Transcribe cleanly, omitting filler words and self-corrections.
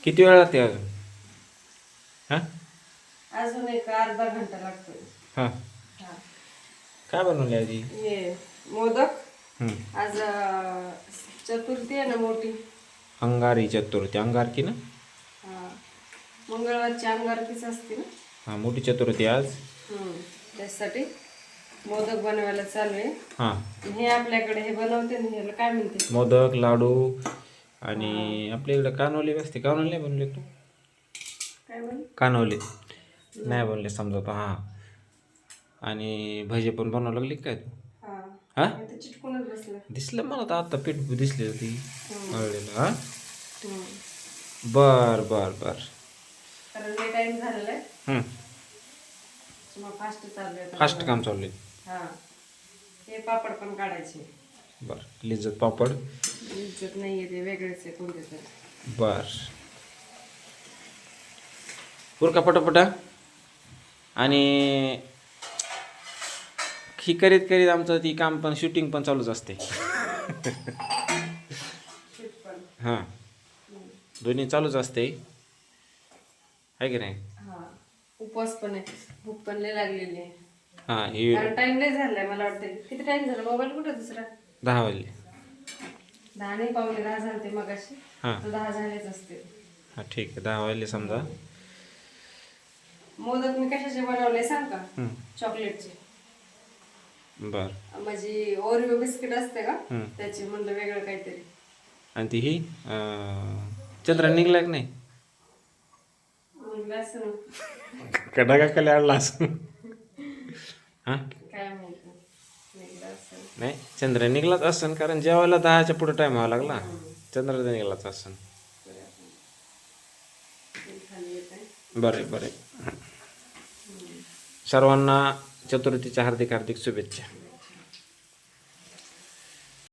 किती वेळ लागते अजून? हां अजून एक अर्धा घंटा लागतोय. हां. हा. काय बनवले आजी? हे मोदक. हं. आज चतुर्थी आहे ना मोठी. अंगारी चतुर्थी, अंगारकी ना? हा. मंगळवारची अंगारकीच असते ना. हां, मोठी चतुर्थी आज. त्यासाठी मोदक बनवायला चालू आहे. हां. हे आपल्याकडे हे बनवते ना, ह्याला काय म्हणते? मोदक, लाडू आणि हा. आपल्या इकडे कानवले असते. कानवले नाही बनले तू? काय म्हण? कानवले नाही बनले समजा. हां. आणि भजे पण बनवावं लागली काय तू? हा. हां, हे तर चिटकूनच बसलं. दिसलं मला तर आता पीठ दिसली ती मळलेलं. हां, हम्म. बर बर बर. कारण लय टाइम झालेला आहे. हं. मग फास्ट चालू आहे आता फास्ट बनवायला. काम चालू आहे. हा. हे पापड पण काढायचे. बरं, लिज्जत पापड. इज्जत नाहीये, ते वेगळेच आहे कोणते तरी. बर, उरका पटापटा. आणि ही करीत करीत आमचं ती काम पण शूटिंग पण चालूच असते. शूट पण. हां, दोन्ही चालूच असते, आहे की नाही? हा. उपवास पण आहे, भूक पण लय लागलेली आहे. हां, ही कारण टाइम लय झालाय. मला वाटतं किती टाइम झाला? मोबाईल कुठं दुसरा? 10 वाजले. 10 नाही, पावणे 10 झाले ते मगाशी. हां. तर 10 झालेच असते. हां, ठीक आहे, 10 वाजले समजा. मोदक मी कशाचे बनवले सांग का? हं. चॉकलेटचे. बरं. म्हणजे ओरिओ बिस्किट असते का हं. त्याचे, म्हणलं वेगळं काहीतरी. आणि ती ही चंद्र निघला की नाही? म्हणलं असं कडा का कले आणला असं? हां, काय माहिती, वेगळं असं. नाही, चंद्र निघलाच असन, कारण जेवायला 10च्या पुढे टाईम व्हावा लागला. चंद्र निघलाच असन. खाली येत आहे. बरे बरे. सर्वांना चतुर्थीच्या हार्दिक हार्दिक शुभेच्छा.